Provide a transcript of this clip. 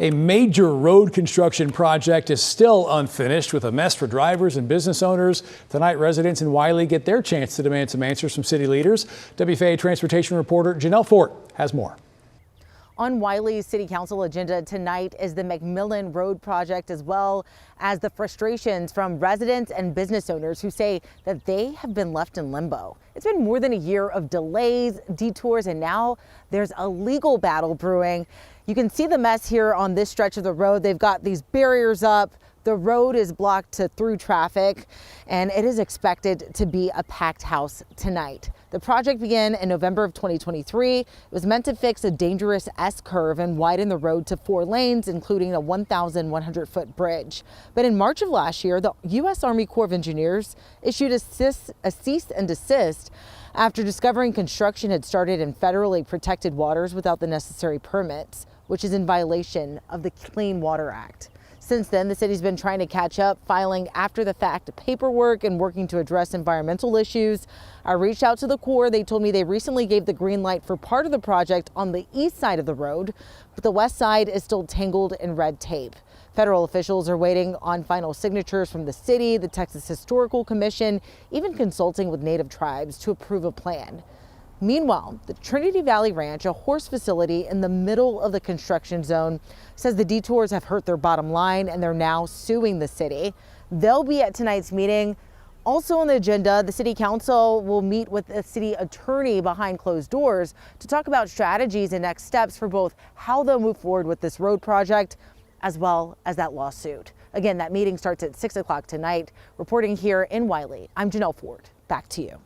A major road construction project is still unfinished, with a mess for drivers and business owners. Tonight, residents in Wylie get their chance to demand some answers from city leaders. WFAA transportation reporter Janelle Fort has more. On Wylie's city council agenda tonight is the McMillen Road project, as well as the frustrations from residents and business owners who say that they have been left in limbo. It's been more than a year of delays, detours, and now there's a legal battle brewing. You can see the mess here on this stretch of the road. They've got these barriers up. The road is blocked to through traffic, and it is expected to be a packed house tonight. The project began in November of 2023. It was meant to fix a dangerous S-curve and widen the road to 4 lanes, including a 1,100-foot bridge. But in March of last year, the U.S. Army Corps of Engineers issued a cease and desist after discovering construction had started in federally protected waters without the necessary permits, which is in violation of the Clean Water Act. Since then, the city's been trying to catch up, filing after the fact paperwork and working to address environmental issues. I reached out to the Corps. They told me they recently gave the green light for part of the project on the east side of the road, but the west side is still tangled in red tape. Federal officials are waiting on final signatures from the city, the Texas Historical Commission, even consulting with native tribes to approve a plan. Meanwhile, the Trinity Valley Ranch, a horse facility in the middle of the construction zone, says the detours have hurt their bottom line and they're now suing the city. They'll be at tonight's meeting. Also on the agenda, the city council will meet with the city attorney behind closed doors to talk about strategies and next steps for both how they'll move forward with this road project as well as that lawsuit. Again, that meeting starts at 6 o'clock tonight. Reporting here in Wylie, I'm Janelle Ford. Back to you.